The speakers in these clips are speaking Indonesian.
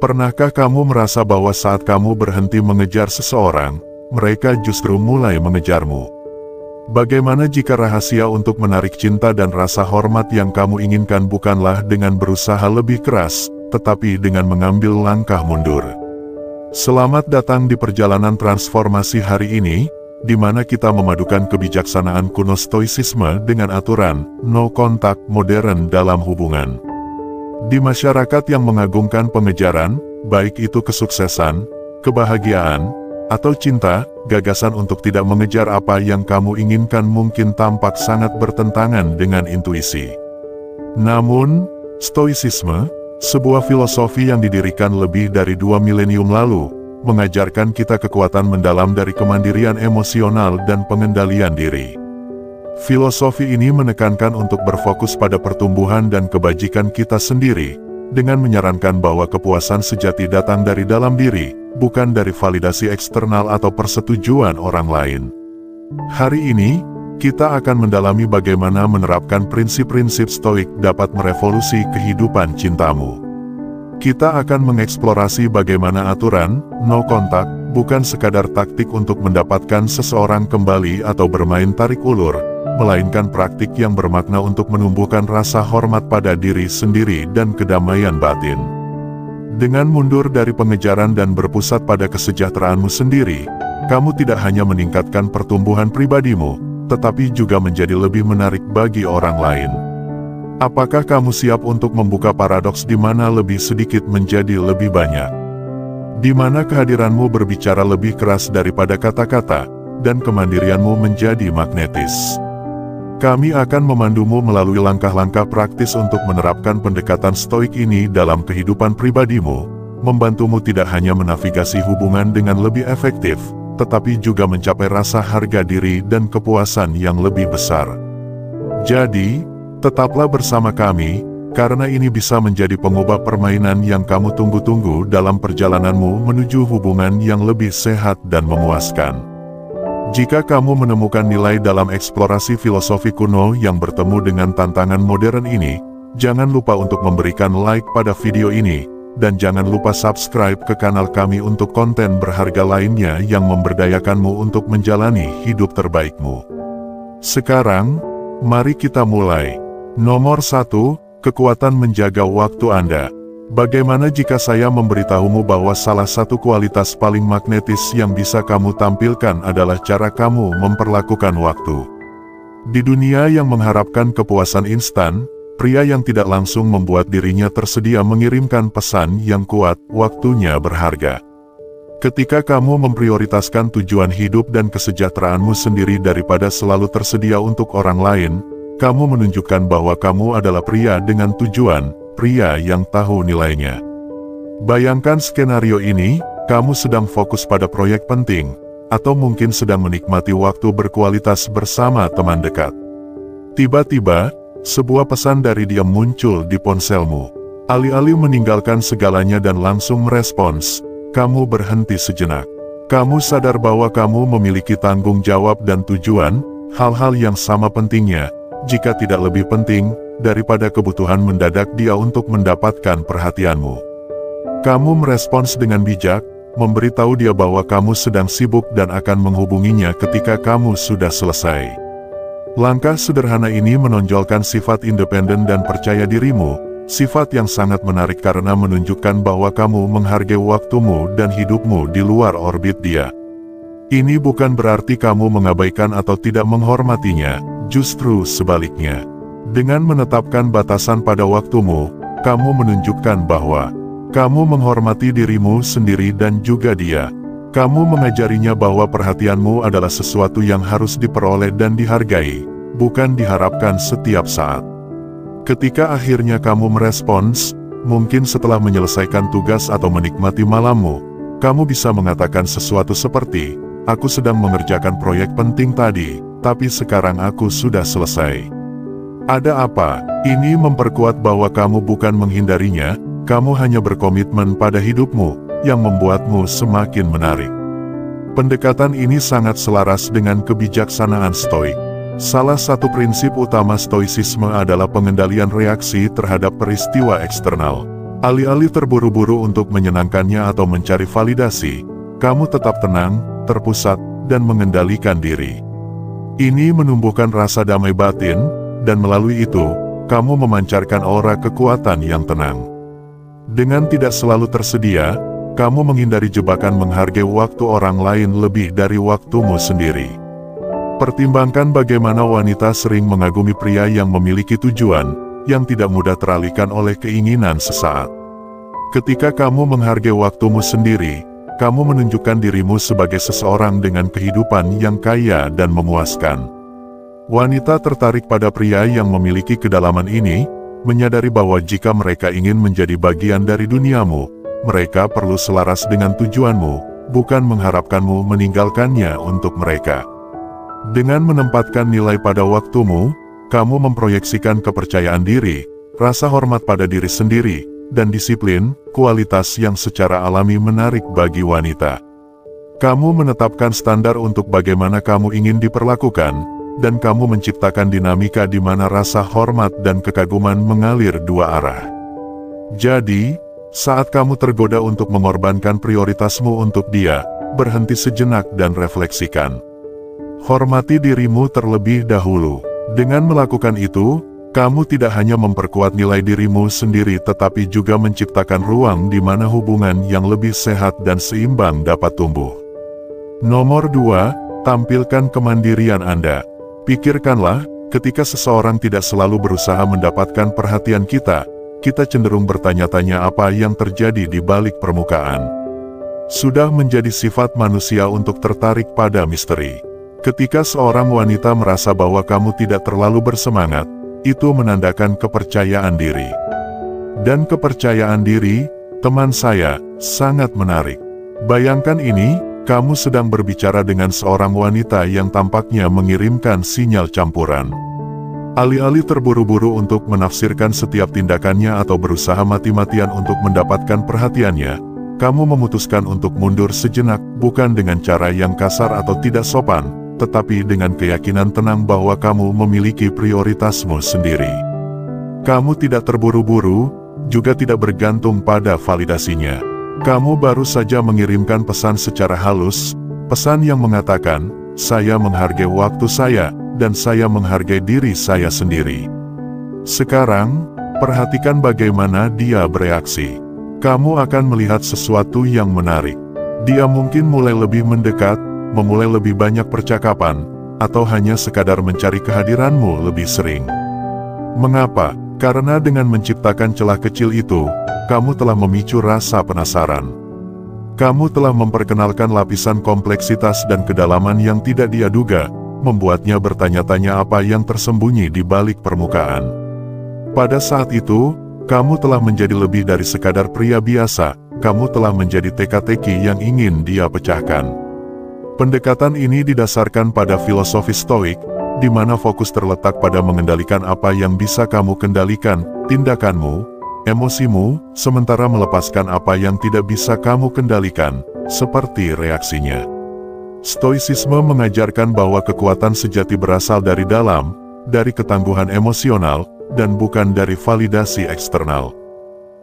Pernahkah kamu merasa bahwa saat kamu berhenti mengejar seseorang, mereka justru mulai mengejarmu? Bagaimana jika rahasia untuk menarik cinta dan rasa hormat yang kamu inginkan bukanlah dengan berusaha lebih keras, tetapi dengan mengambil langkah mundur? Selamat datang di perjalanan transformasi hari ini, di mana kita memadukan kebijaksanaan kuno stoicisme dengan aturan no kontak modern dalam hubungan. Di masyarakat yang mengagungkan pengejaran, baik itu kesuksesan, kebahagiaan, atau cinta, gagasan untuk tidak mengejar apa yang kamu inginkan mungkin tampak sangat bertentangan dengan intuisi. Namun, stoicisme, sebuah filosofi yang didirikan lebih dari 2 milenium lalu, mengajarkan kita kekuatan mendalam dari kemandirian emosional dan pengendalian diri. Filosofi ini menekankan untuk berfokus pada pertumbuhan dan kebajikan kita sendiri, dengan menyarankan bahwa kepuasan sejati datang dari dalam diri, bukan dari validasi eksternal atau persetujuan orang lain. Hari ini, kita akan mendalami bagaimana menerapkan prinsip-prinsip stoik dapat merevolusi kehidupan cintamu. Kita akan mengeksplorasi bagaimana aturan no kontak bukan sekadar taktik untuk mendapatkan seseorang kembali atau bermain tarik ulur, melainkan praktik yang bermakna untuk menumbuhkan rasa hormat pada diri sendiri dan kedamaian batin. Dengan mundur dari pengejaran dan berpusat pada kesejahteraanmu sendiri, kamu tidak hanya meningkatkan pertumbuhan pribadimu, tetapi juga menjadi lebih menarik bagi orang lain. Apakah kamu siap untuk membuka paradoks di mana lebih sedikit menjadi lebih banyak? Di mana kehadiranmu berbicara lebih keras daripada kata-kata, dan kemandirianmu menjadi magnetis. Kami akan memandumu melalui langkah-langkah praktis untuk menerapkan pendekatan stoik ini dalam kehidupan pribadimu, membantumu tidak hanya menavigasi hubungan dengan lebih efektif, tetapi juga mencapai rasa harga diri dan kepuasan yang lebih besar. Jadi, tetaplah bersama kami, karena ini bisa menjadi pengubah permainan yang kamu tunggu-tunggu dalam perjalananmu menuju hubungan yang lebih sehat dan memuaskan. Jika kamu menemukan nilai dalam eksplorasi filosofi kuno yang bertemu dengan tantangan modern ini, jangan lupa untuk memberikan like pada video ini, dan jangan lupa subscribe ke kanal kami untuk konten berharga lainnya yang memberdayakanmu untuk menjalani hidup terbaikmu. Sekarang, mari kita mulai. Nomor 1, kekuatan menjaga waktu Anda. Bagaimana jika saya memberitahumu bahwa salah satu kualitas paling magnetis yang bisa kamu tampilkan adalah cara kamu memperlakukan waktu? Di dunia yang mengharapkan kepuasan instan, pria yang tidak langsung membuat dirinya tersedia mengirimkan pesan yang kuat, waktunya berharga. Ketika kamu memprioritaskan tujuan hidup dan kesejahteraanmu sendiri daripada selalu tersedia untuk orang lain, kamu menunjukkan bahwa kamu adalah pria dengan tujuan, pria yang tahu nilainya. Bayangkan skenario ini, kamu sedang fokus pada proyek penting, atau mungkin sedang menikmati waktu berkualitas bersama teman dekat. Tiba-tiba, sebuah pesan dari dia muncul di ponselmu. Alih-alih meninggalkan segalanya dan langsung merespons, kamu berhenti sejenak. Kamu sadar bahwa kamu memiliki tanggung jawab dan tujuan, hal-hal yang sama pentingnya, jika tidak lebih penting, daripada kebutuhan mendadak dia untuk mendapatkan perhatianmu. Kamu merespons dengan bijak, memberitahu dia bahwa kamu sedang sibuk dan akan menghubunginya ketika kamu sudah selesai. Langkah sederhana ini menonjolkan sifat independen dan percaya dirimu, sifat yang sangat menarik karena menunjukkan bahwa kamu menghargai waktumu dan hidupmu di luar orbit dia. Ini bukan berarti kamu mengabaikan atau tidak menghormatinya, justru sebaliknya. Dengan menetapkan batasan pada waktumu, kamu menunjukkan bahwa kamu menghormati dirimu sendiri dan juga dia. Kamu mengajarinya bahwa perhatianmu adalah sesuatu yang harus diperoleh dan dihargai, bukan diharapkan setiap saat. Ketika akhirnya kamu merespons, mungkin setelah menyelesaikan tugas atau menikmati malammu, kamu bisa mengatakan sesuatu seperti, "Aku sedang mengerjakan proyek penting tadi, tapi sekarang aku sudah selesai." Ada apa? Ini memperkuat bahwa kamu bukan menghindarinya, kamu hanya berkomitmen pada hidupmu, yang membuatmu semakin menarik. Pendekatan ini sangat selaras dengan kebijaksanaan stoik. Salah satu prinsip utama stoicisme adalah pengendalian reaksi terhadap peristiwa eksternal. Alih-alih terburu-buru untuk menyenangkannya atau mencari validasi, kamu tetap tenang, terpusat, dan mengendalikan diri. Ini menumbuhkan rasa damai batin, dan melalui itu, kamu memancarkan aura kekuatan yang tenang. Dengan tidak selalu tersedia, kamu menghindari jebakan menghargai waktu orang lain lebih dari waktumu sendiri. Pertimbangkan bagaimana wanita sering mengagumi pria yang memiliki tujuan, yang tidak mudah teralihkan oleh keinginan sesaat. Ketika kamu menghargai waktumu sendiri, kamu menunjukkan dirimu sebagai seseorang dengan kehidupan yang kaya dan memuaskan. Wanita tertarik pada pria yang memiliki kedalaman ini, menyadari bahwa jika mereka ingin menjadi bagian dari duniamu, mereka perlu selaras dengan tujuanmu, bukan mengharapkanmu meninggalkannya untuk mereka. Dengan menempatkan nilai pada waktumu, kamu memproyeksikan kepercayaan diri, rasa hormat pada diri sendiri, dan disiplin, kualitas yang secara alami menarik bagi wanita. Kamu menetapkan standar untuk bagaimana kamu ingin diperlakukan, dan kamu menciptakan dinamika di mana rasa hormat dan kekaguman mengalir dua arah. Jadi, saat kamu tergoda untuk mengorbankan prioritasmu untuk dia, berhenti sejenak dan refleksikan. Hormati dirimu terlebih dahulu. Dengan melakukan itu, kamu tidak hanya memperkuat nilai dirimu sendiri tetapi juga menciptakan ruang di mana hubungan yang lebih sehat dan seimbang dapat tumbuh. Nomor 2, tampilkan kemandirian Anda. Pikirkanlah, ketika seseorang tidak selalu berusaha mendapatkan perhatian kita cenderung bertanya-tanya apa yang terjadi di balik permukaan. Sudah menjadi sifat manusia untuk tertarik pada misteri. Ketika seorang wanita merasa bahwa kamu tidak terlalu bersemangat, itu menandakan kepercayaan diri. Dan kepercayaan diri, teman saya, sangat menarik. Bayangkan ini, kamu sedang berbicara dengan seorang wanita yang tampaknya mengirimkan sinyal campuran. Alih-alih terburu-buru untuk menafsirkan setiap tindakannya atau berusaha mati-matian untuk mendapatkan perhatiannya, kamu memutuskan untuk mundur sejenak, bukan dengan cara yang kasar atau tidak sopan, tetapi dengan keyakinan tenang bahwa kamu memiliki prioritasmu sendiri. Kamu tidak terburu-buru, juga tidak bergantung pada validasinya. Kamu baru saja mengirimkan pesan secara halus, pesan yang mengatakan, saya menghargai waktu saya, dan saya menghargai diri saya sendiri. Sekarang, perhatikan bagaimana dia bereaksi. Kamu akan melihat sesuatu yang menarik. Dia mungkin mulai lebih mendekat, memulai lebih banyak percakapan, atau hanya sekadar mencari kehadiranmu lebih sering. Mengapa? Karena dengan menciptakan celah kecil itu, kamu telah memicu rasa penasaran. Kamu telah memperkenalkan lapisan kompleksitas dan kedalaman yang tidak dia duga, membuatnya bertanya-tanya apa yang tersembunyi di balik permukaan. Pada saat itu, kamu telah menjadi lebih dari sekadar pria biasa, kamu telah menjadi teka-teki yang ingin dia pecahkan. Pendekatan ini didasarkan pada filosofi Stoik, di mana fokus terletak pada mengendalikan apa yang bisa kamu kendalikan, tindakanmu, emosimu, sementara melepaskan apa yang tidak bisa kamu kendalikan, seperti reaksinya. Stoicisme mengajarkan bahwa kekuatan sejati berasal dari dalam, dari ketangguhan emosional, dan bukan dari validasi eksternal.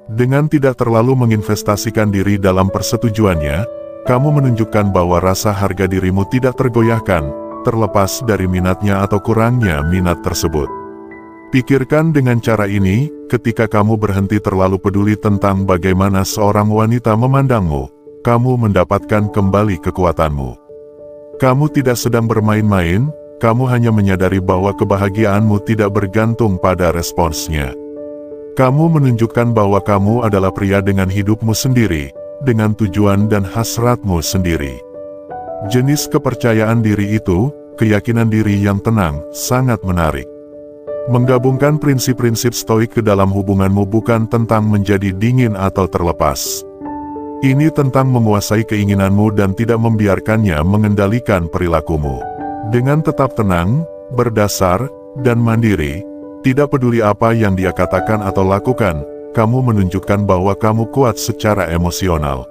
Dengan tidak terlalu menginvestasikan diri dalam persetujuannya, kamu menunjukkan bahwa rasa harga dirimu tidak tergoyahkan, terlepas dari minatnya atau kurangnya minat tersebut. Pikirkan dengan cara ini, ketika kamu berhenti terlalu peduli tentang bagaimana seorang wanita memandangmu, kamu mendapatkan kembali kekuatanmu. Kamu tidak sedang bermain-main, kamu hanya menyadari bahwa kebahagiaanmu tidak bergantung pada responsnya. Kamu menunjukkan bahwa kamu adalah pria dengan hidupmu sendiri, dengan tujuan dan hasratmu sendiri. Jenis kepercayaan diri itu, keyakinan diri yang tenang, sangat menarik. Menggabungkan prinsip-prinsip Stoik ke dalam hubunganmu bukan tentang menjadi dingin atau terlepas. Ini tentang menguasai keinginanmu dan tidak membiarkannya mengendalikan perilakumu. Dengan tetap tenang, berdasar, dan mandiri, tidak peduli apa yang dia katakan atau lakukan, kamu menunjukkan bahwa kamu kuat secara emosional.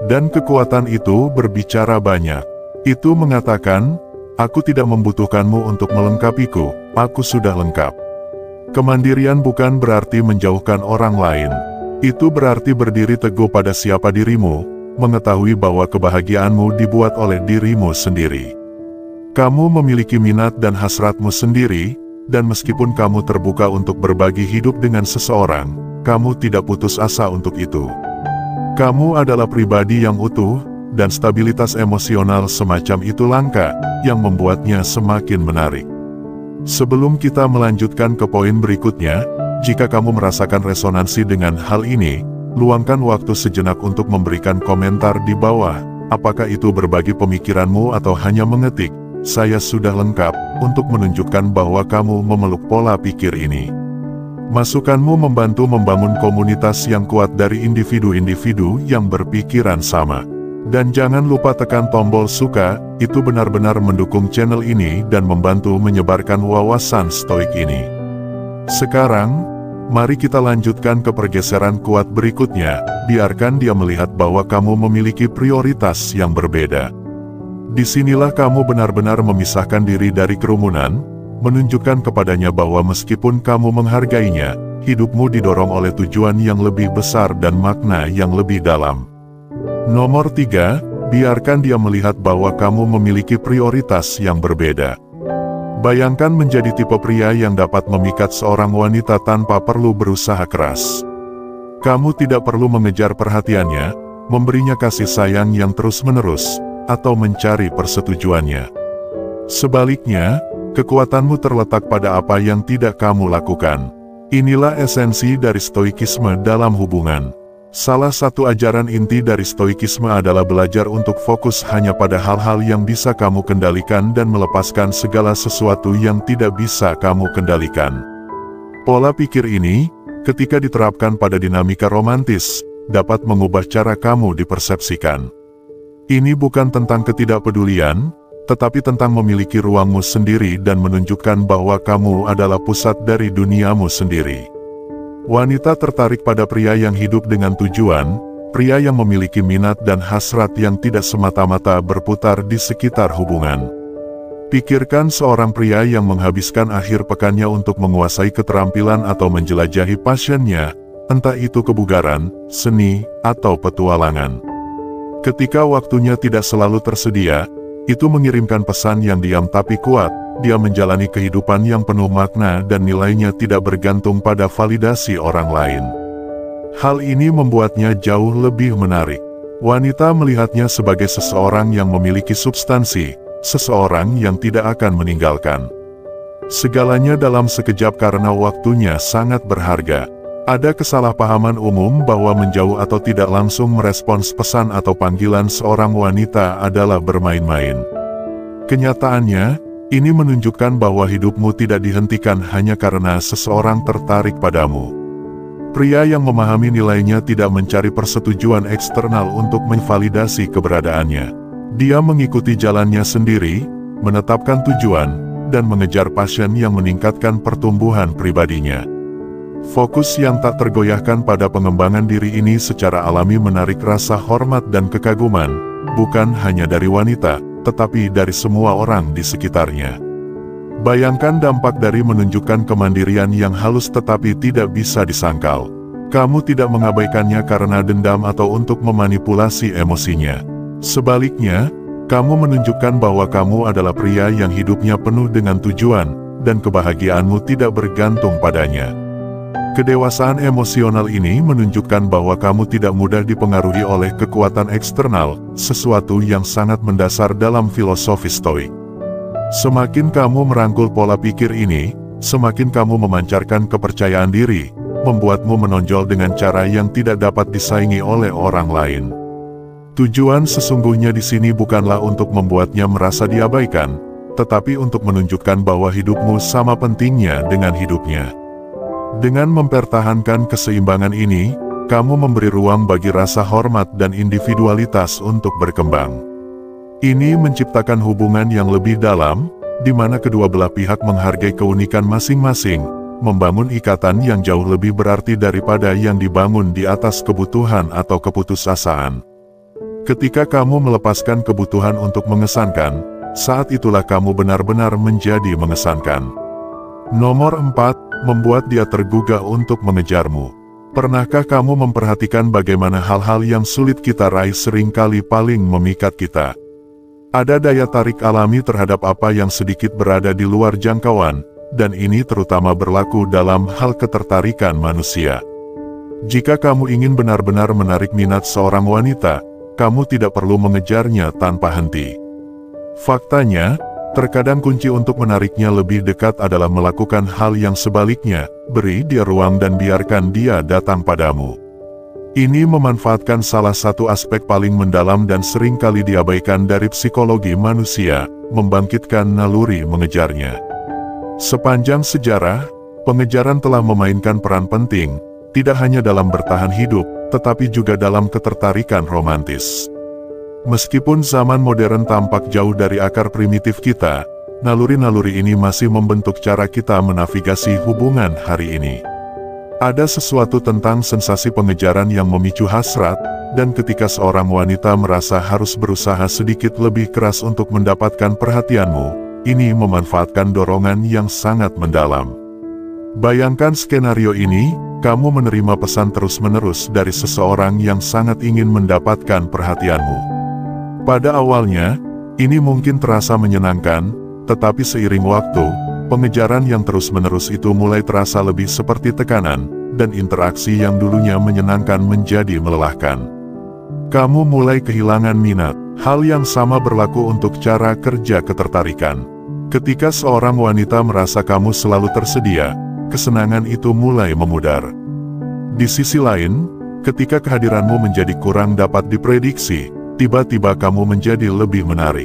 Dan kekuatan itu berbicara banyak. Itu mengatakan, aku tidak membutuhkanmu untuk melengkapiku, aku sudah lengkap. Kemandirian bukan berarti menjauhkan orang lain. Itu berarti berdiri teguh pada siapa dirimu, mengetahui bahwa kebahagiaanmu dibuat oleh dirimu sendiri. Kamu memiliki minat dan hasratmu sendiri, dan meskipun kamu terbuka untuk berbagi hidup dengan seseorang, kamu tidak putus asa untuk itu. Kamu adalah pribadi yang utuh, dan stabilitas emosional semacam itu langka, yang membuatnya semakin menarik. Sebelum kita melanjutkan ke poin berikutnya, jika kamu merasakan resonansi dengan hal ini, luangkan waktu sejenak untuk memberikan komentar di bawah. Apakah itu berbagi pemikiranmu atau hanya mengetik, "Saya sudah lengkap," untuk menunjukkan bahwa kamu memeluk pola pikir ini. Masukanmu membantu membangun komunitas yang kuat dari individu-individu yang berpikiran sama. Dan jangan lupa tekan tombol suka, itu benar-benar mendukung channel ini dan membantu menyebarkan wawasan stoik ini. Sekarang, mari kita lanjutkan ke pergeseran kuat berikutnya. Biarkan dia melihat bahwa kamu memiliki prioritas yang berbeda. Disinilah kamu benar-benar memisahkan diri dari kerumunan, menunjukkan kepadanya bahwa meskipun kamu menghargainya, hidupmu didorong oleh tujuan yang lebih besar dan makna yang lebih dalam. Nomor 3, biarkan dia melihat bahwa kamu memiliki prioritas yang berbeda. Bayangkan menjadi tipe pria yang dapat memikat seorang wanita tanpa perlu berusaha keras. Kamu tidak perlu mengejar perhatiannya, memberinya kasih sayang yang terus-menerus, atau mencari persetujuannya. Sebaliknya, kekuatanmu terletak pada apa yang tidak kamu lakukan. Inilah esensi dari stoikisme dalam hubungan. Salah satu ajaran inti dari stoikisme adalah belajar untuk fokus hanya pada hal-hal yang bisa kamu kendalikan dan melepaskan segala sesuatu yang tidak bisa kamu kendalikan. Pola pikir ini, ketika diterapkan pada dinamika romantis, dapat mengubah cara kamu dipersepsikan. Ini bukan tentang ketidakpedulian, tetapi tentang memiliki ruangmu sendiri dan menunjukkan bahwa kamu adalah pusat dari duniamu sendiri. Wanita tertarik pada pria yang hidup dengan tujuan, pria yang memiliki minat dan hasrat yang tidak semata-mata berputar di sekitar hubungan. Pikirkan seorang pria yang menghabiskan akhir pekannya untuk menguasai keterampilan atau menjelajahi passionnya, entah itu kebugaran, seni, atau petualangan. Ketika waktunya tidak selalu tersedia, itu mengirimkan pesan yang diam tapi kuat. Dia menjalani kehidupan yang penuh makna dan nilainya tidak bergantung pada validasi orang lain. Hal ini membuatnya jauh lebih menarik. Wanita melihatnya sebagai seseorang yang memiliki substansi, seseorang yang tidak akan meninggalkan segalanya dalam sekejap karena waktunya sangat berharga. Ada kesalahpahaman umum bahwa menjauh atau tidak langsung merespons pesan atau panggilan seorang wanita adalah bermain-main. Kenyataannya, ini menunjukkan bahwa hidupmu tidak dihentikan hanya karena seseorang tertarik padamu. Pria yang memahami nilainya tidak mencari persetujuan eksternal untuk memvalidasi keberadaannya. Dia mengikuti jalannya sendiri, menetapkan tujuan, dan mengejar passion yang meningkatkan pertumbuhan pribadinya. Fokus yang tak tergoyahkan pada pengembangan diri ini secara alami menarik rasa hormat dan kekaguman, bukan hanya dari wanita, tetapi dari semua orang di sekitarnya. Bayangkan dampak dari menunjukkan kemandirian yang halus tetapi tidak bisa disangkal. Kamu tidak mengabaikannya karena dendam atau untuk memanipulasi emosinya. Sebaliknya, kamu menunjukkan bahwa kamu adalah pria yang hidupnya penuh dengan tujuan, dan kebahagiaanmu tidak bergantung padanya. Kedewasaan emosional ini menunjukkan bahwa kamu tidak mudah dipengaruhi oleh kekuatan eksternal, sesuatu yang sangat mendasar dalam filosofi stoik. Semakin kamu merangkul pola pikir ini, semakin kamu memancarkan kepercayaan diri, membuatmu menonjol dengan cara yang tidak dapat disaingi oleh orang lain. Tujuan sesungguhnya di sini bukanlah untuk membuatnya merasa diabaikan, tetapi untuk menunjukkan bahwa hidupmu sama pentingnya dengan hidupnya. Dengan mempertahankan keseimbangan ini, kamu memberi ruang bagi rasa hormat dan individualitas untuk berkembang. Ini menciptakan hubungan yang lebih dalam, di mana kedua belah pihak menghargai keunikan masing-masing, membangun ikatan yang jauh lebih berarti daripada yang dibangun di atas kebutuhan atau keputusasaan. Ketika kamu melepaskan kebutuhan untuk mengesankan, saat itulah kamu benar-benar menjadi mengesankan. Nomor 4. Membuat dia tergugah untuk mengejarmu. Pernahkah kamu memperhatikan bagaimana hal-hal yang sulit kita raih seringkali paling memikat kita? Ada daya tarik alami terhadap apa yang sedikit berada di luar jangkauan, dan ini terutama berlaku dalam hal ketertarikan manusia. Jika kamu ingin benar-benar menarik minat seorang wanita, kamu tidak perlu mengejarnya tanpa henti. Faktanya, terkadang kunci untuk menariknya lebih dekat adalah melakukan hal yang sebaliknya, beri dia ruang dan biarkan dia datang padamu. Ini memanfaatkan salah satu aspek paling mendalam dan seringkali diabaikan dari psikologi manusia, membangkitkan naluri mengejarnya. Sepanjang sejarah, pengejaran telah memainkan peran penting, tidak hanya dalam bertahan hidup, tetapi juga dalam ketertarikan romantis. Meskipun zaman modern tampak jauh dari akar primitif kita, naluri-naluri ini masih membentuk cara kita menavigasi hubungan hari ini. Ada sesuatu tentang sensasi pengejaran yang memicu hasrat, dan ketika seorang wanita merasa harus berusaha sedikit lebih keras untuk mendapatkan perhatianmu, ini memanfaatkan dorongan yang sangat mendalam. Bayangkan skenario ini, kamu menerima pesan terus-menerus dari seseorang yang sangat ingin mendapatkan perhatianmu. Pada awalnya, ini mungkin terasa menyenangkan, tetapi seiring waktu, pengejaran yang terus-menerus itu mulai terasa lebih seperti tekanan, dan interaksi yang dulunya menyenangkan menjadi melelahkan. Kamu mulai kehilangan minat. Hal yang sama berlaku untuk cara kerja ketertarikan. Ketika seorang wanita merasa kamu selalu tersedia, kesenangan itu mulai memudar. Di sisi lain, ketika kehadiranmu menjadi kurang dapat diprediksi, tiba-tiba kamu menjadi lebih menarik.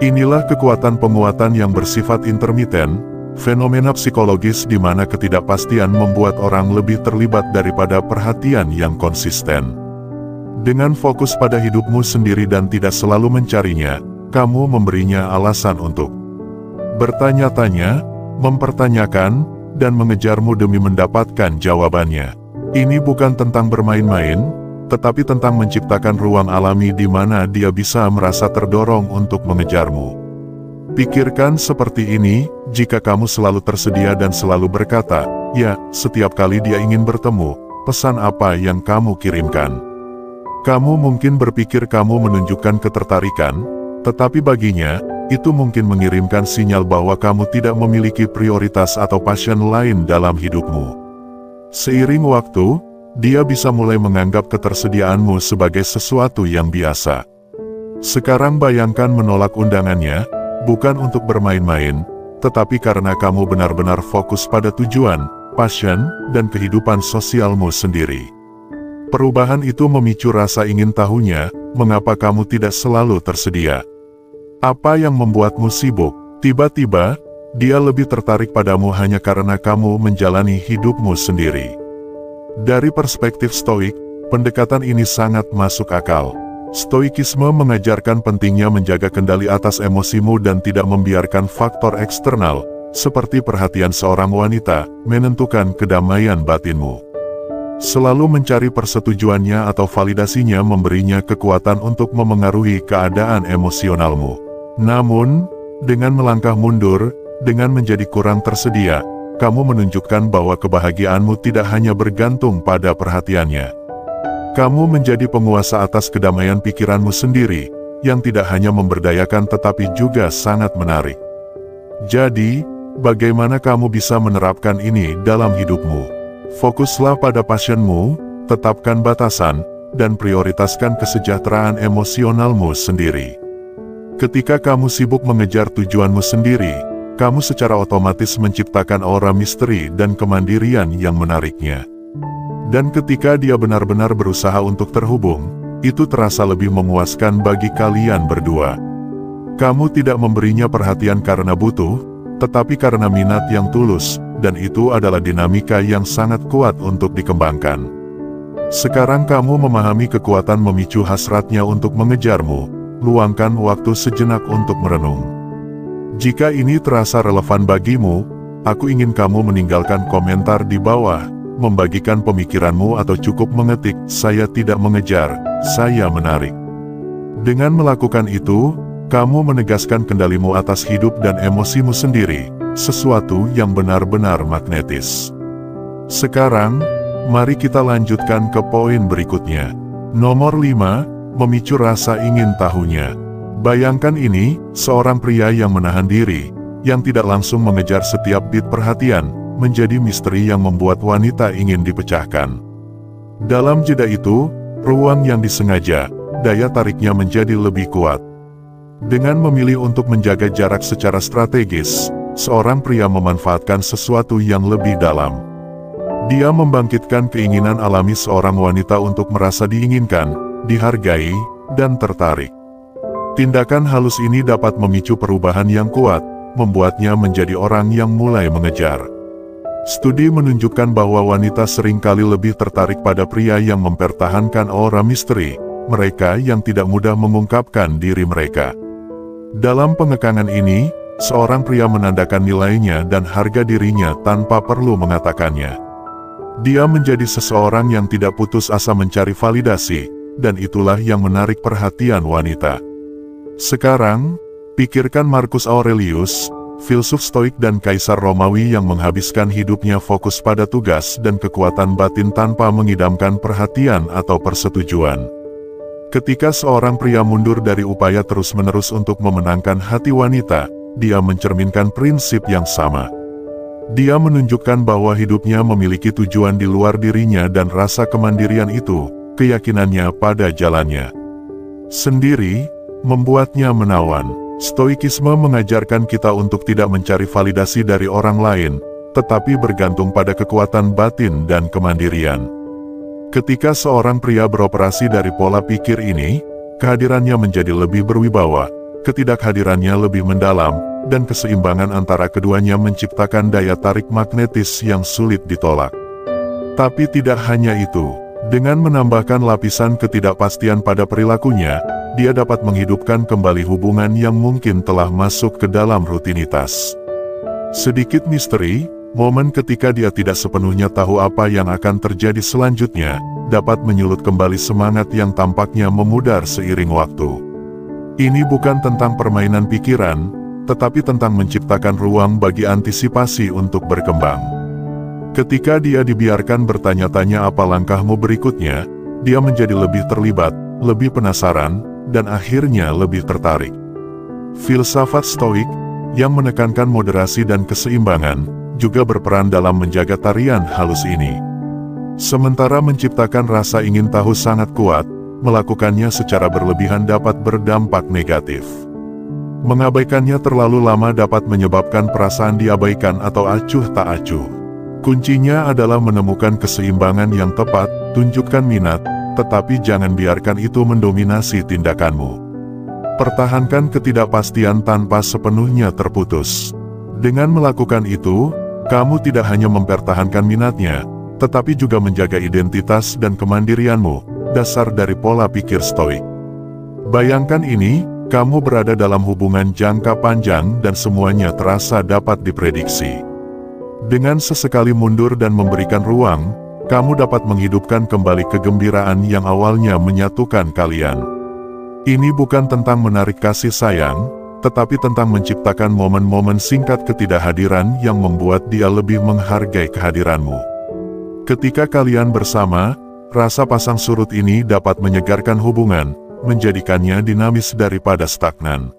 Inilah kekuatan penguatan yang bersifat intermiten, fenomena psikologis di mana ketidakpastian membuat orang lebih terlibat daripada perhatian yang konsisten. Dengan fokus pada hidupmu sendiri dan tidak selalu mencarinya, kamu memberinya alasan untuk bertanya-tanya, mempertanyakan, dan mengejarmu demi mendapatkan jawabannya. Ini bukan tentang bermain-main, tetapi tentang menciptakan ruang alami di mana dia bisa merasa terdorong untuk mengejarmu. Pikirkan seperti ini, jika kamu selalu tersedia dan selalu berkata, ya, setiap kali dia ingin bertemu, pesan apa yang kamu kirimkan? Kamu mungkin berpikir kamu menunjukkan ketertarikan, tetapi baginya, itu mungkin mengirimkan sinyal bahwa kamu tidak memiliki prioritas atau passion lain dalam hidupmu. Seiring waktu, dia bisa mulai menganggap ketersediaanmu sebagai sesuatu yang biasa. Sekarang bayangkan menolak undangannya, bukan untuk bermain-main, tetapi karena kamu benar-benar fokus pada tujuan, passion, dan kehidupan sosialmu sendiri. Perubahan itu memicu rasa ingin tahunya, mengapa kamu tidak selalu tersedia. Apa yang membuatmu sibuk? Tiba-tiba, dia lebih tertarik padamu hanya karena kamu menjalani hidupmu sendiri. Dari perspektif Stoik, pendekatan ini sangat masuk akal. Stoikisme mengajarkan pentingnya menjaga kendali atas emosimu dan tidak membiarkan faktor eksternal, seperti perhatian seorang wanita, menentukan kedamaian batinmu. Selalu mencari persetujuannya atau validasinya memberinya kekuatan untuk memengaruhi keadaan emosionalmu. Namun, dengan melangkah mundur, dengan menjadi kurang tersedia, kamu menunjukkan bahwa kebahagiaanmu tidak hanya bergantung pada perhatiannya. Kamu menjadi penguasa atas kedamaian pikiranmu sendiri, yang tidak hanya memberdayakan tetapi juga sangat menarik. Jadi, bagaimana kamu bisa menerapkan ini dalam hidupmu? Fokuslah pada passionmu, tetapkan batasan, dan prioritaskan kesejahteraan emosionalmu sendiri. Ketika kamu sibuk mengejar tujuanmu sendiri, kamu secara otomatis menciptakan aura misteri dan kemandirian yang menariknya. Dan ketika dia benar-benar berusaha untuk terhubung, itu terasa lebih memuaskan bagi kalian berdua. Kamu tidak memberinya perhatian karena butuh, tetapi karena minat yang tulus, dan itu adalah dinamika yang sangat kuat untuk dikembangkan. Sekarang kamu memahami kekuatan memicu hasratnya untuk mengejarmu, luangkan waktu sejenak untuk merenung. Jika ini terasa relevan bagimu, aku ingin kamu meninggalkan komentar di bawah, membagikan pemikiranmu atau cukup mengetik, "Saya tidak mengejar, saya menarik." Dengan melakukan itu, kamu menegaskan kendalimu atas hidup dan emosimu sendiri, sesuatu yang benar-benar magnetis. Sekarang, Mari kita lanjutkan ke poin berikutnya. Nomor 5, memicu rasa ingin tahunya. Bayangkan ini, seorang pria yang menahan diri, yang tidak langsung mengejar setiap bit perhatian, menjadi misteri yang membuat wanita ingin dipecahkan. Dalam jeda itu, ruang yang disengaja, daya tariknya menjadi lebih kuat. Dengan memilih untuk menjaga jarak secara strategis, seorang pria memanfaatkan sesuatu yang lebih dalam. Dia membangkitkan keinginan alami seorang wanita untuk merasa diinginkan, dihargai, dan tertarik. Tindakan halus ini dapat memicu perubahan yang kuat, membuatnya menjadi orang yang mulai mengejar. Studi menunjukkan bahwa wanita seringkali lebih tertarik pada pria yang mempertahankan aura misteri, mereka yang tidak mudah mengungkapkan diri mereka. Dalam pengekangan ini, seorang pria menandakan nilainya dan harga dirinya tanpa perlu mengatakannya. Dia menjadi seseorang yang tidak putus asa mencari validasi, dan itulah yang menarik perhatian wanita. Sekarang, pikirkan Marcus Aurelius, filsuf Stoik dan kaisar Romawi yang menghabiskan hidupnya fokus pada tugas dan kekuatan batin tanpa mengidamkan perhatian atau persetujuan. Ketika seorang pria mundur dari upaya terus-menerus untuk memenangkan hati wanita, dia mencerminkan prinsip yang sama. Dia menunjukkan bahwa hidupnya memiliki tujuan di luar dirinya dan rasa kemandirian itu, keyakinannya pada jalannya sendiri, membuatnya menawan. Stoikisme mengajarkan kita untuk tidak mencari validasi dari orang lain, tetapi bergantung pada kekuatan batin dan kemandirian. Ketika seorang pria beroperasi dari pola pikir ini, kehadirannya menjadi lebih berwibawa, ketidakhadirannya lebih mendalam, dan keseimbangan antara keduanya menciptakan daya tarik magnetis yang sulit ditolak. Tapi tidak hanya itu, dengan menambahkan lapisan ketidakpastian pada perilakunya, dia dapat menghidupkan kembali hubungan yang mungkin telah masuk ke dalam rutinitas. Sedikit misteri, momen ketika dia tidak sepenuhnya tahu apa yang akan terjadi selanjutnya, dapat menyulut kembali semangat yang tampaknya memudar seiring waktu. Ini bukan tentang permainan pikiran, tetapi tentang menciptakan ruang bagi antisipasi untuk berkembang. Ketika dia dibiarkan bertanya-tanya apa langkahmu berikutnya, dia menjadi lebih terlibat, lebih penasaran, dan akhirnya lebih tertarik. Filsafat Stoik, yang menekankan moderasi dan keseimbangan, juga berperan dalam menjaga tarian halus ini. Sementara menciptakan rasa ingin tahu sangat kuat, melakukannya secara berlebihan dapat berdampak negatif. Mengabaikannya terlalu lama dapat menyebabkan perasaan diabaikan atau acuh tak acuh. Kuncinya adalah menemukan keseimbangan yang tepat, tunjukkan minat, tetapi jangan biarkan itu mendominasi tindakanmu. Pertahankan ketidakpastian tanpa sepenuhnya terputus. Dengan melakukan itu, kamu tidak hanya mempertahankan minatnya, tetapi juga menjaga identitas dan kemandirianmu, dasar dari pola pikir Stoik. Bayangkan ini, kamu berada dalam hubungan jangka panjang dan semuanya terasa dapat diprediksi. Dengan sesekali mundur dan memberikan ruang, kamu dapat menghidupkan kembali kegembiraan yang awalnya menyatukan kalian. Ini bukan tentang menarik kasih sayang, tetapi tentang menciptakan momen-momen singkat ketidakhadiran yang membuat dia lebih menghargai kehadiranmu. Ketika kalian bersama, rasa pasang surut ini dapat menyegarkan hubungan, menjadikannya dinamis daripada stagnan.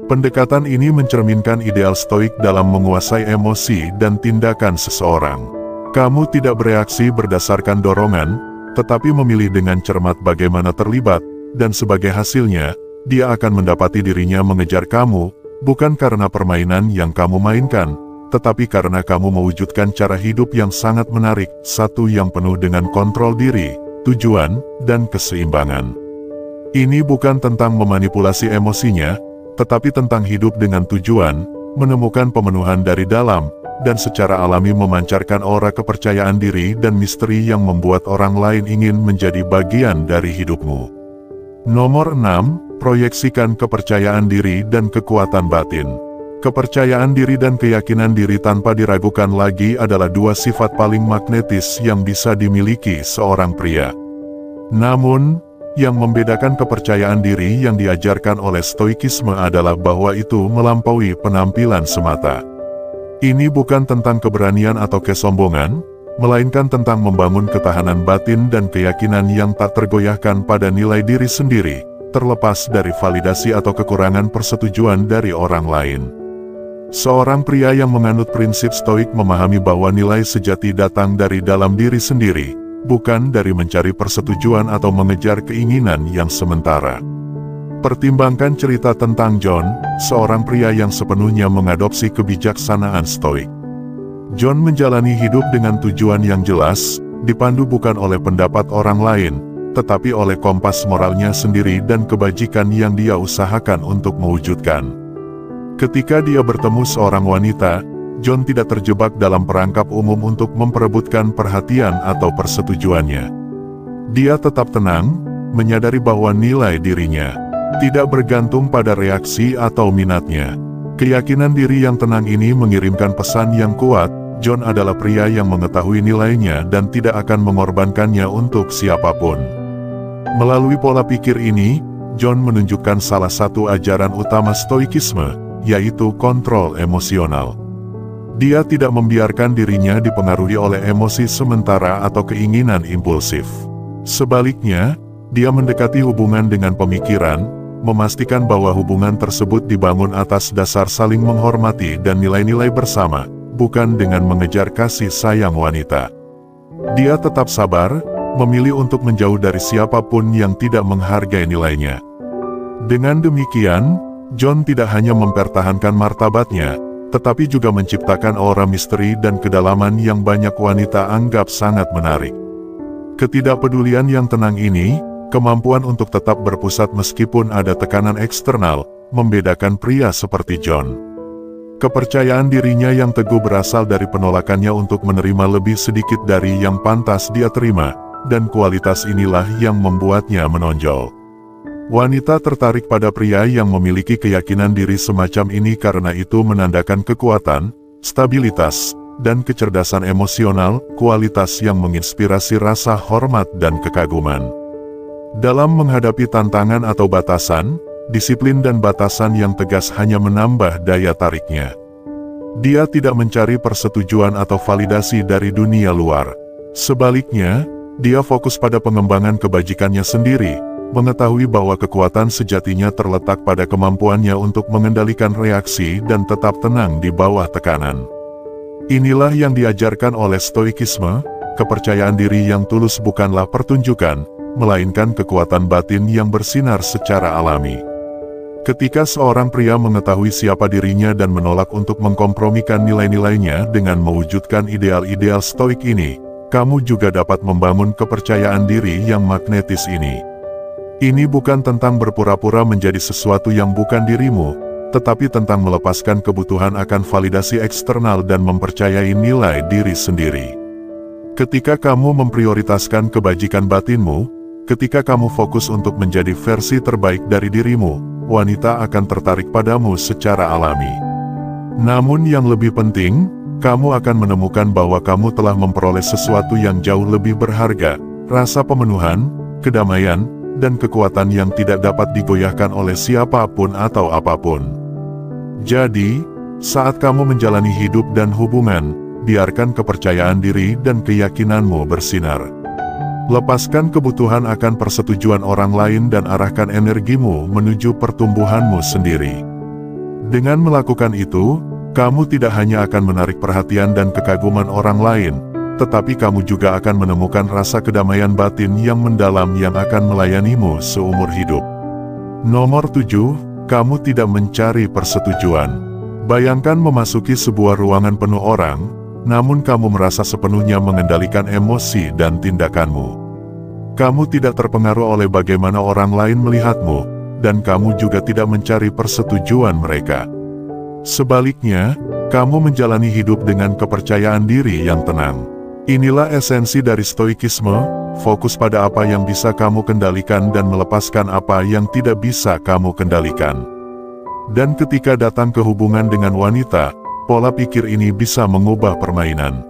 Pendekatan ini mencerminkan ideal Stoik dalam menguasai emosi dan tindakan seseorang. Kamu tidak bereaksi berdasarkan dorongan, tetapi memilih dengan cermat bagaimana terlibat, dan sebagai hasilnya, dia akan mendapati dirinya mengejar kamu, bukan karena permainan yang kamu mainkan, tetapi karena kamu mewujudkan cara hidup yang sangat menarik, satu yang penuh dengan kontrol diri, tujuan, dan keseimbangan. Ini bukan tentang memanipulasi emosinya, tetapi tentang hidup dengan tujuan, menemukan pemenuhan dari dalam, dan secara alami memancarkan aura kepercayaan diri dan misteri yang membuat orang lain ingin menjadi bagian dari hidupmu. Nomor 6, proyeksikan kepercayaan diri dan kekuatan batin. Kepercayaan diri dan keyakinan diri tanpa diragukan lagi adalah dua sifat paling magnetis yang bisa dimiliki seorang pria. Namun, yang membedakan kepercayaan diri yang diajarkan oleh Stoikisme adalah bahwa itu melampaui penampilan semata. Ini bukan tentang keberanian atau kesombongan, melainkan tentang membangun ketahanan batin dan keyakinan yang tak tergoyahkan pada nilai diri sendiri, terlepas dari validasi atau kekurangan persetujuan dari orang lain. Seorang pria yang menganut prinsip stoik memahami bahwa nilai sejati datang dari dalam diri sendiri, bukan dari mencari persetujuan atau mengejar keinginan yang sementara. Pertimbangkan cerita tentang John, seorang pria yang sepenuhnya mengadopsi kebijaksanaan stoik. John menjalani hidup dengan tujuan yang jelas, dipandu bukan oleh pendapat orang lain, tetapi oleh kompas moralnya sendiri dan kebajikan yang dia usahakan untuk mewujudkan. Ketika dia bertemu seorang wanita, John tidak terjebak dalam perangkap umum untuk memperebutkan perhatian atau persetujuannya. Dia tetap tenang, menyadari bahwa nilai dirinya tidak bergantung pada reaksi atau minatnya. Keyakinan diri yang tenang ini mengirimkan pesan yang kuat, John adalah pria yang mengetahui nilainya dan tidak akan mengorbankannya untuk siapapun. Melalui pola pikir ini, John menunjukkan salah satu ajaran utama stoikisme, yaitu kontrol emosional. Dia tidak membiarkan dirinya dipengaruhi oleh emosi sementara atau keinginan impulsif. Sebaliknya, dia mendekati hubungan dengan pemikiran, memastikan bahwa hubungan tersebut dibangun atas dasar saling menghormati dan nilai-nilai bersama, bukan dengan mengejar kasih sayang wanita. Dia tetap sabar, memilih untuk menjauh dari siapapun yang tidak menghargai nilainya. Dengan demikian, John tidak hanya mempertahankan martabatnya, tetapi juga menciptakan aura misteri dan kedalaman yang banyak wanita anggap sangat menarik. Ketidakpedulian yang tenang ini, kemampuan untuk tetap berpusat meskipun ada tekanan eksternal, membedakan pria seperti John. Kepercayaan dirinya yang teguh berasal dari penolakannya untuk menerima lebih sedikit dari yang pantas dia terima, dan kualitas inilah yang membuatnya menonjol. Wanita tertarik pada pria yang memiliki keyakinan diri semacam ini karena itu menandakan kekuatan, stabilitas, dan kecerdasan emosional, kualitas yang menginspirasi rasa hormat dan kekaguman. Dalam menghadapi tantangan atau batasan, disiplin dan batasan yang tegas hanya menambah daya tariknya. Dia tidak mencari persetujuan atau validasi dari dunia luar. Sebaliknya, dia fokus pada pengembangan kebajikannya sendiri, mengetahui bahwa kekuatan sejatinya terletak pada kemampuannya untuk mengendalikan reaksi dan tetap tenang di bawah tekanan. Inilah yang diajarkan oleh stoikisme, kepercayaan diri yang tulus bukanlah pertunjukan, melainkan kekuatan batin yang bersinar secara alami. Ketika seorang pria mengetahui siapa dirinya dan menolak untuk mengkompromikan nilai-nilainya dengan mewujudkan ideal-ideal stoik ini, kamu juga dapat membangun kepercayaan diri yang magnetis ini. Ini bukan tentang berpura-pura menjadi sesuatu yang bukan dirimu, tetapi tentang melepaskan kebutuhan akan validasi eksternal dan mempercayai nilai diri sendiri. Ketika kamu memprioritaskan kebajikan batinmu, ketika kamu fokus untuk menjadi versi terbaik dari dirimu, wanita akan tertarik padamu secara alami. Namun yang lebih penting, kamu akan menemukan bahwa kamu telah memperoleh sesuatu yang jauh lebih berharga, rasa pemenuhan, kedamaian, dan kekuatan yang tidak dapat digoyahkan oleh siapapun atau apapun. Jadi, saat kamu menjalani hidup dan hubungan, biarkan kepercayaan diri dan keyakinanmu bersinar. Lepaskan kebutuhan akan persetujuan orang lain dan arahkan energimu menuju pertumbuhanmu sendiri. Dengan melakukan itu, kamu tidak hanya akan menarik perhatian dan kekaguman orang lain, tetapi kamu juga akan menemukan rasa kedamaian batin yang mendalam yang akan melayanimu seumur hidup. Nomor 7, kamu tidak mencari persetujuan. Bayangkan memasuki sebuah ruangan penuh orang, namun kamu merasa sepenuhnya mengendalikan emosi dan tindakanmu. Kamu tidak terpengaruh oleh bagaimana orang lain melihatmu, dan kamu juga tidak mencari persetujuan mereka. Sebaliknya, kamu menjalani hidup dengan kepercayaan diri yang tenang. Inilah esensi dari stoikisme, fokus pada apa yang bisa kamu kendalikan dan melepaskan apa yang tidak bisa kamu kendalikan. Dan ketika datang ke hubungan dengan wanita, pola pikir ini bisa mengubah permainan.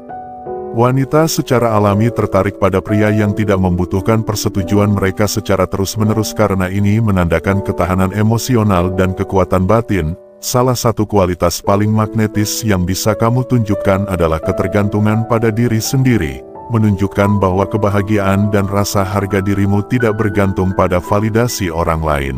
Wanita secara alami tertarik pada pria yang tidak membutuhkan persetujuan mereka secara terus-menerus karena ini menandakan ketahanan emosional dan kekuatan batin, salah satu kualitas paling magnetis yang bisa kamu tunjukkan adalah ketergantungan pada diri sendiri, menunjukkan bahwa kebahagiaan dan rasa harga dirimu tidak bergantung pada validasi orang lain.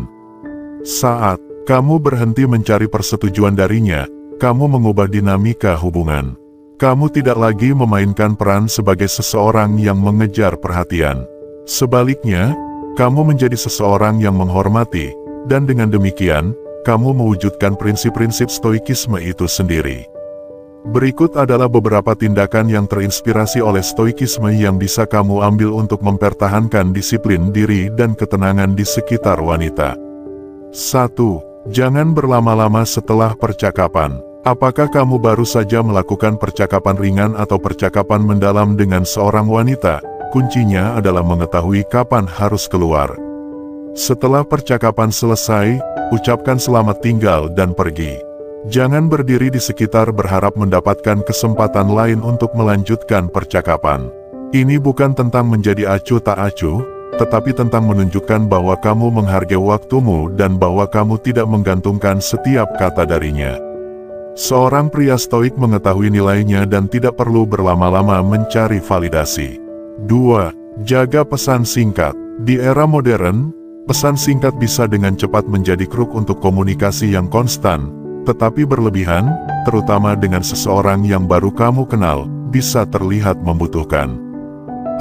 Saat kamu berhenti mencari persetujuan darinya, kamu mengubah dinamika hubungan. Kamu tidak lagi memainkan peran sebagai seseorang yang mengejar perhatian. Sebaliknya, kamu menjadi seseorang yang menghormati, dan dengan demikian, kamu mewujudkan prinsip-prinsip stoikisme itu sendiri. Berikut adalah beberapa tindakan yang terinspirasi oleh stoikisme yang bisa kamu ambil untuk mempertahankan disiplin diri dan ketenangan di sekitar wanita. 1. Jangan berlama-lama setelah percakapan. Apakah kamu baru saja melakukan percakapan ringan atau percakapan mendalam dengan seorang wanita? Kuncinya adalah mengetahui kapan harus keluar. Setelah percakapan selesai, ucapkan selamat tinggal dan pergi. Jangan berdiri di sekitar berharap mendapatkan kesempatan lain untuk melanjutkan percakapan. Ini bukan tentang menjadi acuh tak acuh, tetapi tentang menunjukkan bahwa kamu menghargai waktumu dan bahwa kamu tidak menggantungkan setiap kata darinya. Seorang pria stoik mengetahui nilainya dan tidak perlu berlama-lama mencari validasi. 2. Jaga pesan singkat. Di era modern, pesan singkat bisa dengan cepat menjadi kruk untuk komunikasi yang konstan, tetapi berlebihan, terutama dengan seseorang yang baru kamu kenal, bisa terlihat membutuhkan.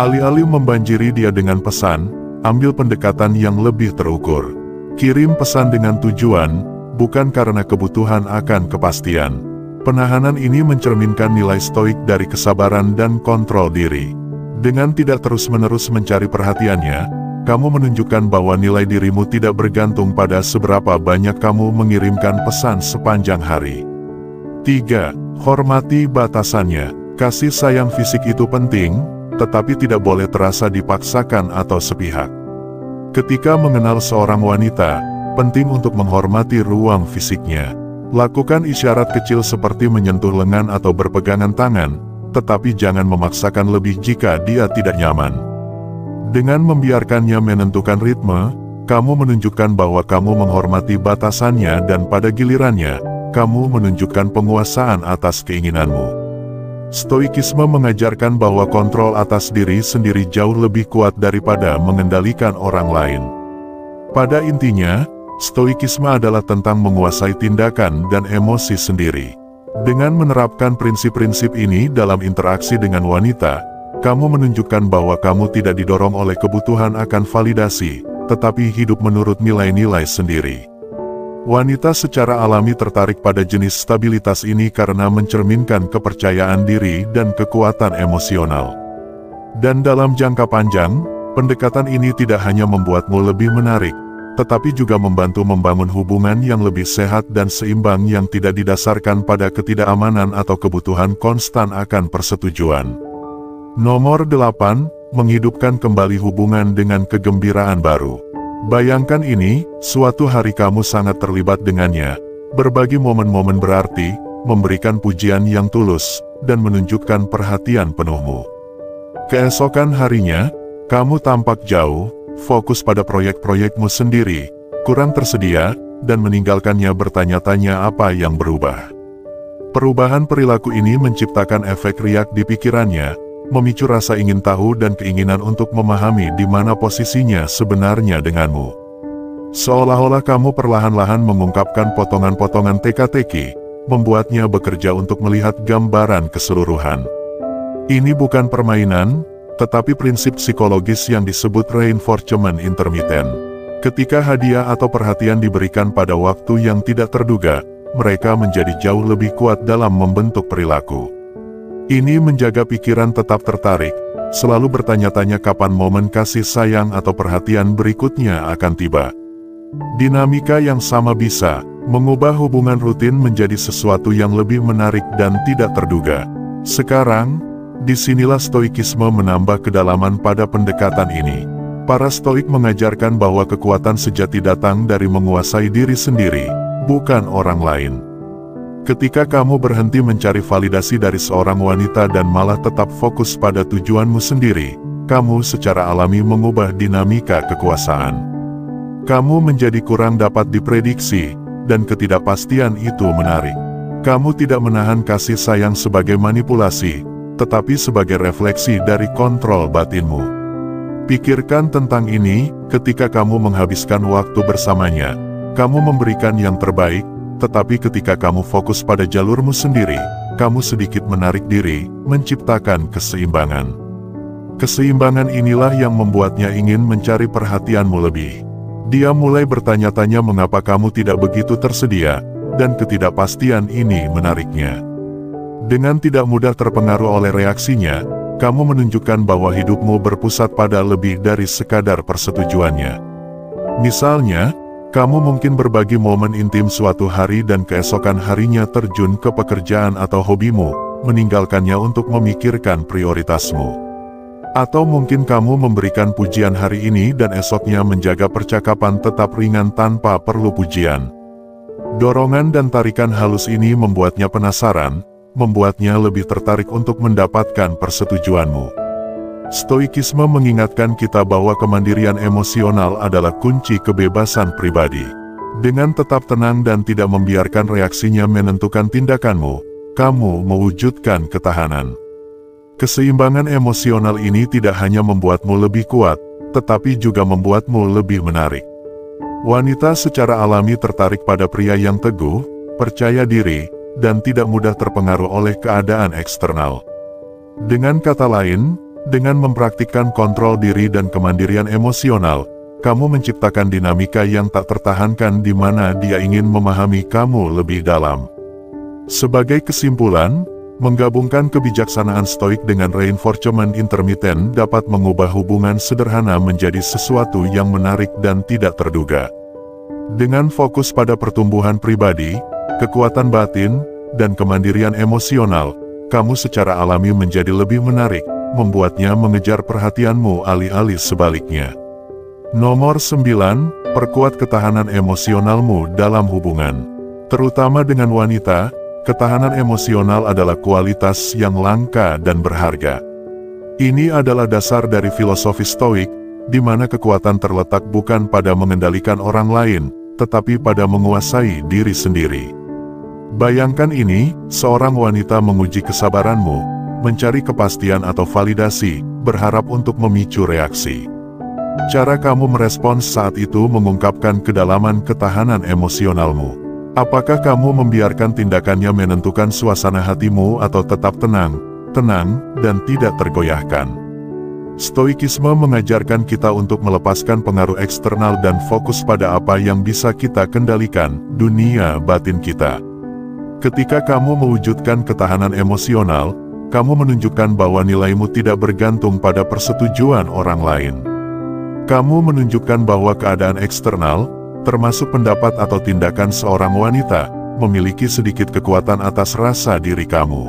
Alih-alih membanjiri dia dengan pesan, ambil pendekatan yang lebih terukur. Kirim pesan dengan tujuan, bukan karena kebutuhan akan kepastian. Penahanan ini mencerminkan nilai stoik dari kesabaran dan kontrol diri. Dengan tidak terus-menerus mencari perhatiannya, kamu menunjukkan bahwa nilai dirimu tidak bergantung pada seberapa banyak kamu mengirimkan pesan sepanjang hari. 3. Hormati batasannya. Kasih sayang fisik itu penting, tetapi tidak boleh terasa dipaksakan atau sepihak. Ketika mengenal seorang wanita, penting untuk menghormati ruang fisiknya. Lakukan isyarat kecil seperti menyentuh lengan atau berpegangan tangan, tetapi jangan memaksakan lebih jika dia tidak nyaman. Dengan membiarkannya menentukan ritme, kamu menunjukkan bahwa kamu menghormati batasannya dan pada gilirannya, kamu menunjukkan penguasaan atas keinginanmu. Stoikisme mengajarkan bahwa kontrol atas diri sendiri jauh lebih kuat daripada mengendalikan orang lain. Pada intinya, stoikisme adalah tentang menguasai tindakan dan emosi sendiri. Dengan menerapkan prinsip-prinsip ini dalam interaksi dengan wanita, kamu menunjukkan bahwa kamu tidak didorong oleh kebutuhan akan validasi, tetapi hidup menurut nilai-nilai sendiri. Wanita secara alami tertarik pada jenis stabilitas ini karena mencerminkan kepercayaan diri dan kekuatan emosional. Dan dalam jangka panjang, pendekatan ini tidak hanya membuatmu lebih menarik, tetapi juga membantu membangun hubungan yang lebih sehat dan seimbang yang tidak didasarkan pada ketidakamanan atau kebutuhan konstan akan persetujuan. Nomor 8, menghidupkan kembali hubungan dengan kegembiraan baru. Bayangkan ini, suatu hari kamu sangat terlibat dengannya, berbagi momen-momen berarti, memberikan pujian yang tulus, dan menunjukkan perhatian penuhmu. Keesokan harinya, kamu tampak jauh, fokus pada proyek-proyekmu sendiri, kurang tersedia, dan meninggalkannya bertanya-tanya apa yang berubah. Perubahan perilaku ini menciptakan efek riak di pikirannya, memicu rasa ingin tahu dan keinginan untuk memahami di mana posisinya sebenarnya denganmu. Seolah-olah kamu perlahan-lahan mengungkapkan potongan-potongan teka-teki, membuatnya bekerja untuk melihat gambaran keseluruhan. Ini bukan permainan, tetapi prinsip psikologis yang disebut reinforcement intermittent. Ketika hadiah atau perhatian diberikan pada waktu yang tidak terduga, mereka menjadi jauh lebih kuat dalam membentuk perilaku. Ini menjaga pikiran tetap tertarik, selalu bertanya-tanya kapan momen kasih sayang atau perhatian berikutnya akan tiba. Dinamika yang sama bisa mengubah hubungan rutin menjadi sesuatu yang lebih menarik dan tidak terduga. Sekarang, disinilah stoikisme menambah kedalaman pada pendekatan ini. Para stoik mengajarkan bahwa kekuatan sejati datang dari menguasai diri sendiri, bukan orang lain. Ketika kamu berhenti mencari validasi dari seorang wanita dan malah tetap fokus pada tujuanmu sendiri, kamu secara alami mengubah dinamika kekuasaan. Kamu menjadi kurang dapat diprediksi, dan ketidakpastian itu menarik. Kamu tidak menahan kasih sayang sebagai manipulasi, tetapi sebagai refleksi dari kontrol batinmu. Pikirkan tentang ini, ketika kamu menghabiskan waktu bersamanya, kamu memberikan yang terbaik, tetapi ketika kamu fokus pada jalurmu sendiri, kamu sedikit menarik diri, menciptakan keseimbangan. Keseimbangan inilah yang membuatnya ingin mencari perhatianmu lebih. Dia mulai bertanya-tanya mengapa kamu tidak begitu tersedia, dan ketidakpastian ini menariknya. Dengan tidak mudah terpengaruh oleh reaksinya, kamu menunjukkan bahwa hidupmu berpusat pada lebih dari sekadar persetujuannya. Misalnya, kamu mungkin berbagi momen intim suatu hari dan keesokan harinya terjun ke pekerjaan atau hobimu, meninggalkannya untuk memikirkan prioritasmu. Atau mungkin kamu memberikan pujian hari ini dan esoknya menjaga percakapan tetap ringan tanpa perlu pujian. Dorongan dan tarikan halus ini membuatnya penasaran, membuatnya lebih tertarik untuk mendapatkan persetujuanmu. Stoikisme mengingatkan kita bahwa kemandirian emosional adalah kunci kebebasan pribadi. Dengan tetap tenang dan tidak membiarkan reaksinya menentukan tindakanmu, kamu mewujudkan ketahanan. Keseimbangan emosional ini tidak hanya membuatmu lebih kuat, tetapi juga membuatmu lebih menarik. Wanita secara alami tertarik pada pria yang teguh, percaya diri, dan tidak mudah terpengaruh oleh keadaan eksternal. Dengan kata lain, dengan mempraktikkan kontrol diri dan kemandirian emosional, kamu menciptakan dinamika yang tak tertahankan di mana dia ingin memahami kamu lebih dalam. Sebagai kesimpulan, menggabungkan kebijaksanaan stoik dengan reinforcement intermittent dapat mengubah hubungan sederhana menjadi sesuatu yang menarik dan tidak terduga. Dengan fokus pada pertumbuhan pribadi, kekuatan batin, dan kemandirian emosional, kamu secara alami menjadi lebih menarik, membuatnya mengejar perhatianmu alih-alih sebaliknya. Nomor 9, perkuat ketahanan emosionalmu dalam hubungan. Terutama dengan wanita, ketahanan emosional adalah kualitas yang langka dan berharga. Ini adalah dasar dari filosofi stoik, di mana kekuatan terletak bukan pada mengendalikan orang lain, tetapi pada menguasai diri sendiri. Bayangkan ini, seorang wanita menguji kesabaranmu, mencari kepastian atau validasi, berharap untuk memicu reaksi. Cara kamu merespons saat itu mengungkapkan kedalaman ketahanan emosionalmu. Apakah kamu membiarkan tindakannya menentukan suasana hatimu atau tetap tenang, dan tidak tergoyahkan? Stoikisme mengajarkan kita untuk melepaskan pengaruh eksternal dan fokus pada apa yang bisa kita kendalikan, dunia batin kita. Ketika kamu mewujudkan ketahanan emosional, kamu menunjukkan bahwa nilaimu tidak bergantung pada persetujuan orang lain. Kamu menunjukkan bahwa keadaan eksternal, termasuk pendapat atau tindakan seorang wanita, memiliki sedikit kekuatan atas rasa diri kamu.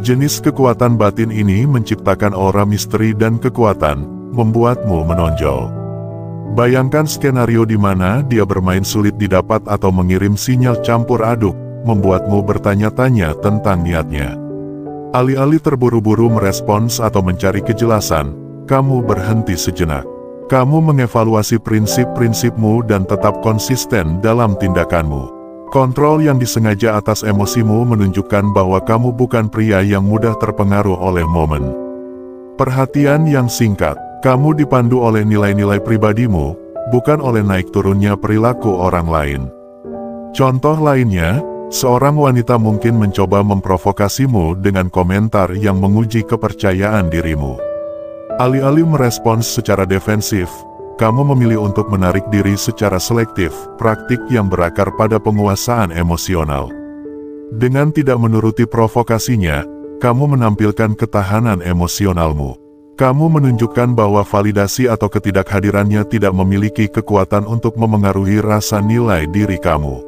Jenis kekuatan batin ini menciptakan aura misteri dan kekuatan, membuatmu menonjol. Bayangkan skenario di mana dia bermain sulit didapat atau mengirim sinyal campur aduk, membuatmu bertanya-tanya tentang niatnya. Alih-alih terburu-buru merespons atau mencari kejelasan, kamu berhenti sejenak. Kamu mengevaluasi prinsip-prinsipmu dan tetap konsisten dalam tindakanmu. Kontrol yang disengaja atas emosimu menunjukkan bahwa kamu bukan pria yang mudah terpengaruh oleh momen. Perhatian yang singkat, kamu dipandu oleh nilai-nilai pribadimu, bukan oleh naik turunnya perilaku orang lain. Contoh lainnya, seorang wanita mungkin mencoba memprovokasimu dengan komentar yang menguji kepercayaan dirimu. Alih-alih merespons secara defensif, kamu memilih untuk menarik diri secara selektif, praktik yang berakar pada penguasaan emosional. Dengan tidak menuruti provokasinya, kamu menampilkan ketahanan emosionalmu. Kamu menunjukkan bahwa validasi atau ketidakhadirannya tidak memiliki kekuatan untuk memengaruhi rasa nilai diri kamu.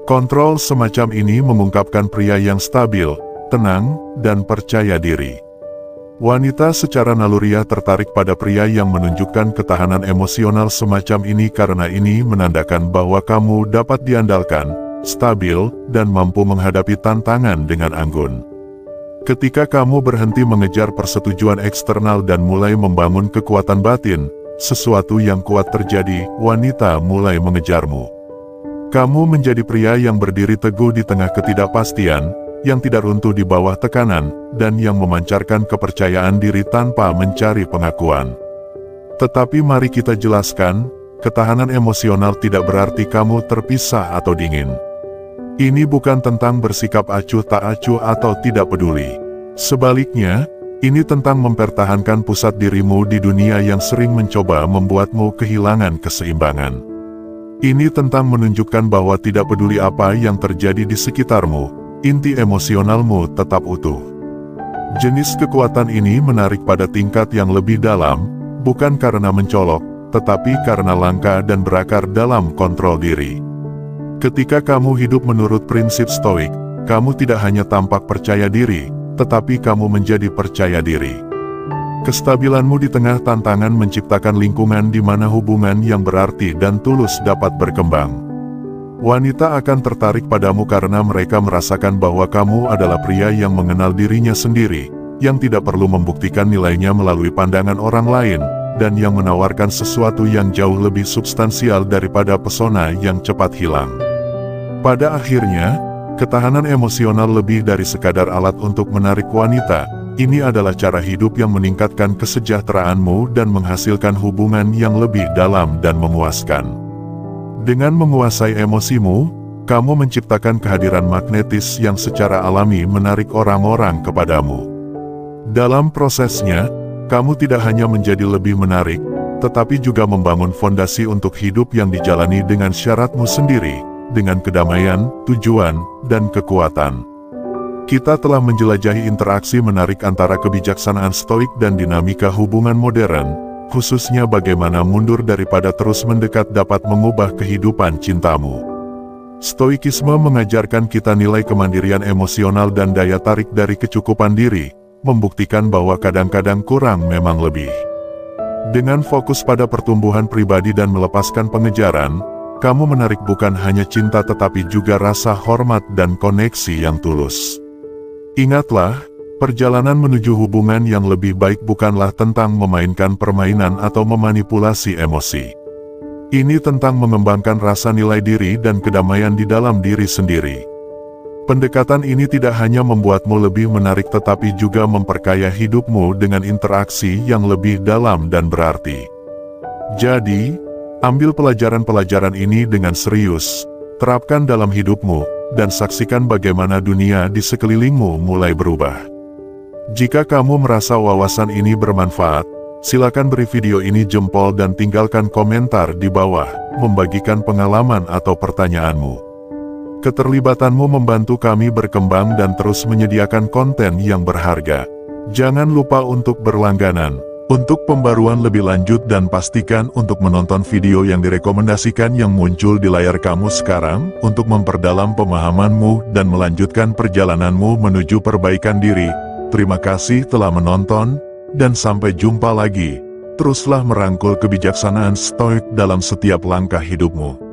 Kontrol semacam ini mengungkapkan pria yang stabil, tenang, dan percaya diri. Wanita secara naluriah tertarik pada pria yang menunjukkan ketahanan emosional semacam ini karena ini menandakan bahwa kamu dapat diandalkan, stabil, dan mampu menghadapi tantangan dengan anggun. Ketika kamu berhenti mengejar persetujuan eksternal dan mulai membangun kekuatan batin, sesuatu yang kuat terjadi, wanita mulai mengejarmu. Kamu menjadi pria yang berdiri teguh di tengah ketidakpastian, yang tidak runtuh di bawah tekanan, dan yang memancarkan kepercayaan diri tanpa mencari pengakuan. Tetapi mari kita jelaskan, ketahanan emosional tidak berarti kamu terpisah atau dingin. Ini bukan tentang bersikap acuh tak acuh atau tidak peduli. Sebaliknya, ini tentang mempertahankan pusat dirimu di dunia yang sering mencoba membuatmu kehilangan keseimbangan. Ini tentang menunjukkan bahwa tidak peduli apa yang terjadi di sekitarmu, inti emosionalmu tetap utuh. Jenis kekuatan ini menarik pada tingkat yang lebih dalam, bukan karena mencolok, tetapi karena langka dan berakar dalam kontrol diri. Ketika kamu hidup menurut prinsip stoik, kamu tidak hanya tampak percaya diri, tetapi kamu menjadi percaya diri. Kestabilanmu di tengah tantangan menciptakan lingkungan di mana hubungan yang berarti dan tulus dapat berkembang. Wanita akan tertarik padamu karena mereka merasakan bahwa kamu adalah pria yang mengenal dirinya sendiri, yang tidak perlu membuktikan nilainya melalui pandangan orang lain, dan yang menawarkan sesuatu yang jauh lebih substansial daripada pesona yang cepat hilang. Pada akhirnya, ketahanan emosional lebih dari sekadar alat untuk menarik wanita. Ini adalah cara hidup yang meningkatkan kesejahteraanmu dan menghasilkan hubungan yang lebih dalam dan memuaskan. Dengan menguasai emosimu, kamu menciptakan kehadiran magnetis yang secara alami menarik orang-orang kepadamu. Dalam prosesnya, kamu tidak hanya menjadi lebih menarik, tetapi juga membangun fondasi untuk hidup yang dijalani dengan syaratmu sendiri, dengan kedamaian, tujuan, dan kekuatan. Kita telah menjelajahi interaksi menarik antara kebijaksanaan stoik dan dinamika hubungan modern, khususnya bagaimana mundur daripada terus mendekat dapat mengubah kehidupan cintamu. Stoikisme mengajarkan kita nilai kemandirian emosional dan daya tarik dari kecukupan diri, membuktikan bahwa kadang-kadang kurang memang lebih. Dengan fokus pada pertumbuhan pribadi dan melepaskan pengejaran, kamu menarik bukan hanya cinta tetapi juga rasa hormat dan koneksi yang tulus. Ingatlah, perjalanan menuju hubungan yang lebih baik bukanlah tentang memainkan permainan atau memanipulasi emosi. Ini tentang mengembangkan rasa nilai diri dan kedamaian di dalam diri sendiri. Pendekatan ini tidak hanya membuatmu lebih menarik tetapi juga memperkaya hidupmu dengan interaksi yang lebih dalam dan berarti. Jadi, ambil pelajaran-pelajaran ini dengan serius, terapkan dalam hidupmu, dan saksikan bagaimana dunia di sekelilingmu mulai berubah. Jika kamu merasa wawasan ini bermanfaat, silakan beri video ini jempol dan tinggalkan komentar di bawah, membagikan pengalaman atau pertanyaanmu. Keterlibatanmu membantu kami berkembang dan terus menyediakan konten yang berharga. Jangan lupa untuk berlangganan. Untuk pembaruan lebih lanjut dan pastikan untuk menonton video yang direkomendasikan yang muncul di layar kamu sekarang, untuk memperdalam pemahamanmu dan melanjutkan perjalananmu menuju perbaikan diri. Terima kasih telah menonton, dan sampai jumpa lagi. Teruslah merangkul kebijaksanaan stoik dalam setiap langkah hidupmu.